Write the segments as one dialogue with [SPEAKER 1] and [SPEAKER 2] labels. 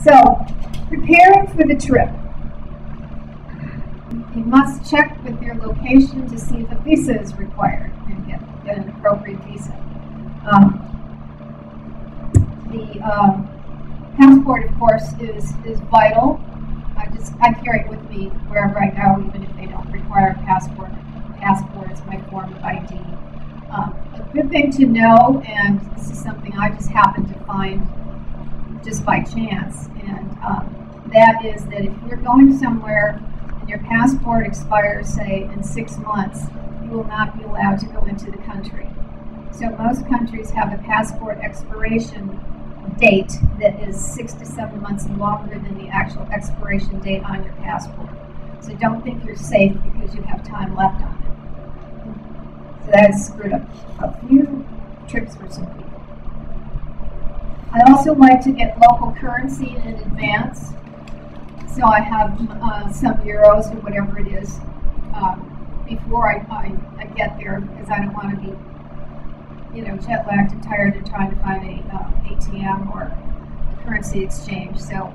[SPEAKER 1] So, preparing for the trip. You must check with your location to see if a visa is required and get an appropriate visa. The passport, of course, is vital. I carry it with me wherever I go, even if they don't require a passport. Passport is my form of ID. A good thing to know, and this is something I just happened to find just by chance, and that is that if you're going somewhere and your passport expires, say, in 6 months, you will not be allowed to go into the country. So most countries have a passport expiration date that is 6 to 7 months longer than the actual expiration date on your passport. So don't think you're safe because you have time left on it. So that has screwed up a few trips for some people. I also like to get local currency in advance. So I have some euros or whatever it is before I get there, because I don't want to be jet lagged and tired and trying to find a ATM or a currency exchange. So,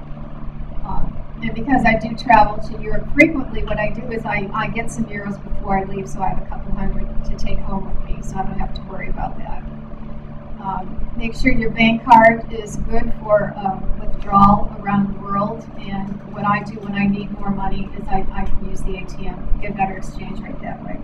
[SPEAKER 1] and because I do travel to Europe frequently, what I do is I get some euros before I leave, so I have a couple hundred to take home with me, so I don't have to worry about that. Make sure your bank card is good for withdrawal around the world, and what I do when I need more money is I can use the ATM, get a better exchange rate that way.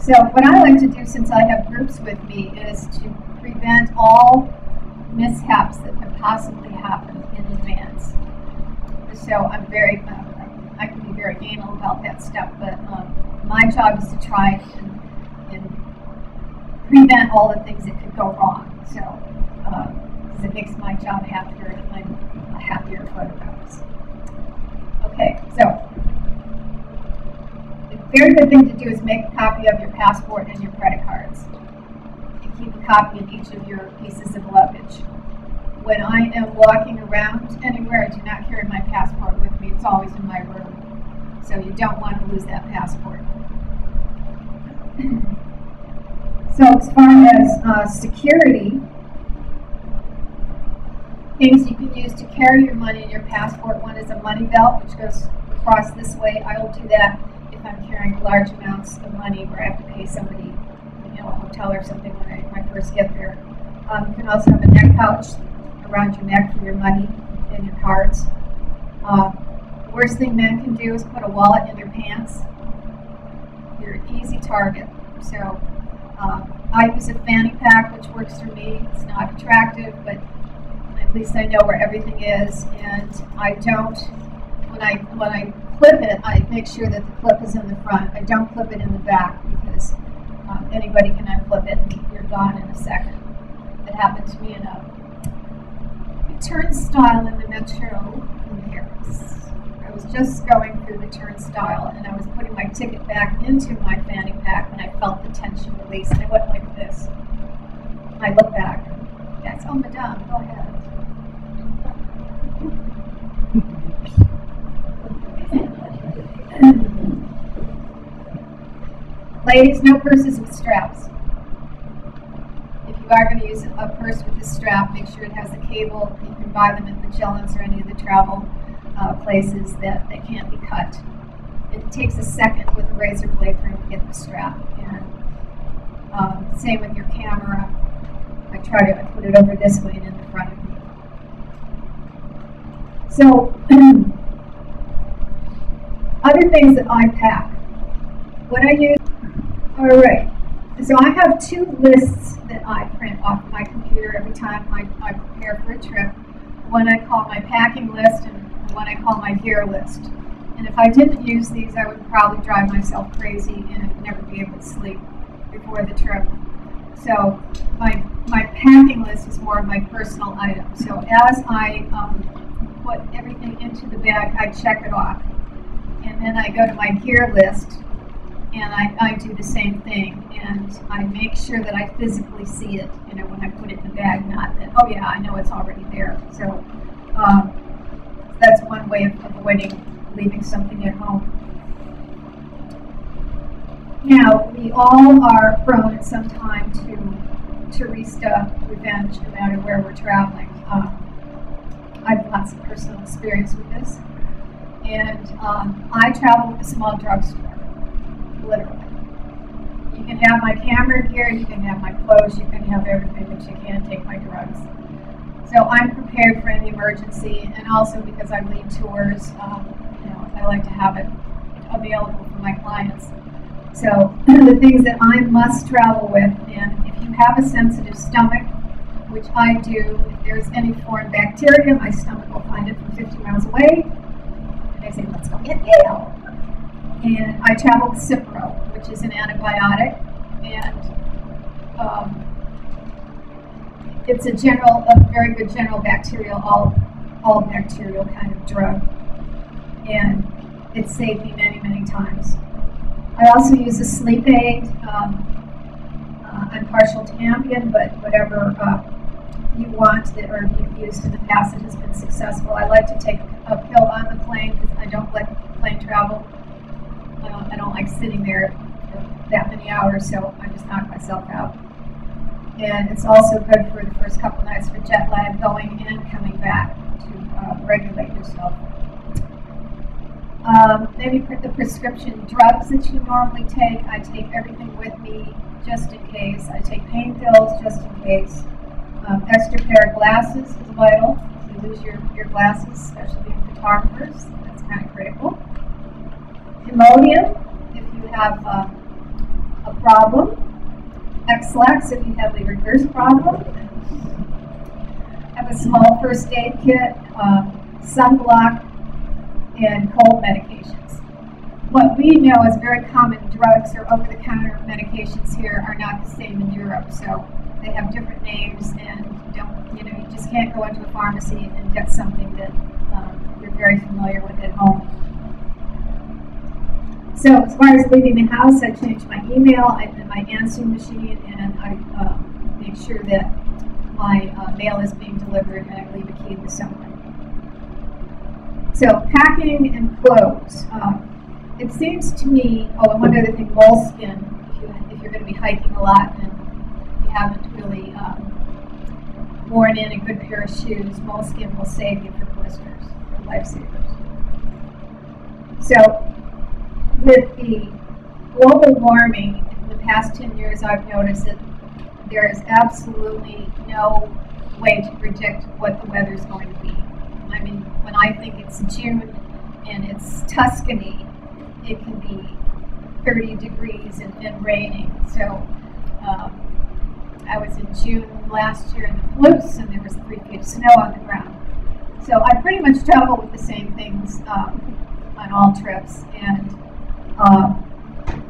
[SPEAKER 1] So what I like to do, since I have groups with me, is to prevent all mishaps that could possibly happen in advance. So I'm I can be very anal about that stuff, but my job is to try and prevent all the things that could go wrong. So because it makes my job happier, and I'm a happier photographer. Okay, so a very good thing to do is make a copy of your passport and your credit cards, and keep a copy in each of your pieces of luggage. When I am walking around anywhere, I do not carry my passport with me. It's always in my room. So you don't want to lose that passport. So as far as security, things you can use to carry your money in your passport, one is a money belt, which goes across this way. I will do that if I'm carrying large amounts of money where I have to pay somebody, a hotel or something when I first get there. You can also have a neck pouch around your neck for your money and your cards. The worst thing men can do is put a wallet in their pants. You're an easy target. So I use a fanny pack, which works for me. It's not attractive, but at least I know where everything is. And I don't, when I clip it, I make sure that the clip is in the front. I don't clip it in the back, because anybody can unclip it and you're gone in a second. It happened to me in a turnstile in the metro in Paris. I was just going through the turnstile, and I was putting my ticket back into my fanny pack, and I felt the tension release, and I went like this. I looked back. Yes, oh, madame, go ahead. Ladies, no purses with straps. If you are going to use a purse with a strap, make sure it has a cable. You can buy them at Magellan's or any of the travel places that they can't be cut. It takes a second with a razor blade for him to get the strap. And same with your camera. I put it over this way and in the front of me. So, other things that I pack. What I use, all right. So I have 2 lists that I print off my computer every time I prepare for a trip. One I call my packing list, and one I call my gear list. And if I didn't use these, I would probably drive myself crazy and never be able to sleep before the trip. So my packing list is more of my personal items. So as I put everything into the bag, I check it off. And then I go to my gear list, and I do the same thing, and I make sure that I physically see it, when I put it in the bag, not that, oh yeah, I know it's already there. So that's one way of avoiding leaving something at home. Now, we all are prone at some time to restuff, revenge, no matter where we're traveling. I have lots of personal experience with this. And I travel with a small drugstore, literally. You can have my camera gear, you can have my clothes, you can have everything, but you can't take my drugs. So I'm prepared for any emergency, and also because I lead tours, I like to have it available for my clients. So the things that I must travel with, and if you have a sensitive stomach, which I do, if there's any foreign bacteria, my stomach will find it from 50 miles away, and I say, let's go get Gale. And I travel with Cipro, which is an antibiotic, and it's a very good general bacterial, all bacterial kind of drug, and it's saved me many, many times. I also use a sleep aid. I'm partial to Ambien, but whatever you want or you've used in the past that has been successful. I like to take a pill on the plane because I don't like plane travel. I don't like sitting there for that many hours, so I just knock myself out. And it's also good for the first couple nights for jet lag, going and coming back to regulate yourself. Maybe the prescription drugs that you normally take, I take everything with me just in case. I take pain pills just in case. Extra pair of glasses is vital. If you lose your glasses, especially being photographers, that's kind of critical. Imodium, if you have a problem. X-Lax, if you have a reverse problem. I have a small first aid kit, sunblock, and cold medications. What we know as very common drugs or over-the-counter medications here are not the same in Europe, so they have different names, and you just can't go into a pharmacy and get something that you're very familiar with at home. So as far as leaving the house, I change my email and my answering machine, and I make sure that my mail is being delivered, and I leave a key with someone. So packing and clothes. It seems to me, and one other thing, moleskin, if you're going to be hiking a lot and you haven't really worn in a good pair of shoes, moleskin will save you for blisters, for lifesavers. So with the global warming, in the past 10 years I've noticed that there is absolutely no way to predict what the weather is going to be. I mean, when I think it's June and it's Tuscany, it can be 30 degrees and raining. So I was in June last year in the Palouse, and there was 3 feet of snow on the ground. So I pretty much travel with the same things on all trips, and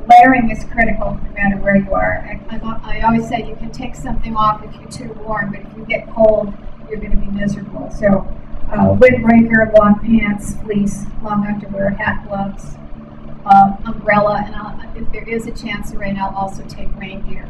[SPEAKER 1] layering is critical no matter where you are. I always say you can take something off if you're too warm, but if you get cold, you're going to be miserable. So windbreaker, long pants, fleece, long underwear, hat, gloves, umbrella, and if there is a chance of rain, I'll also take rain gear.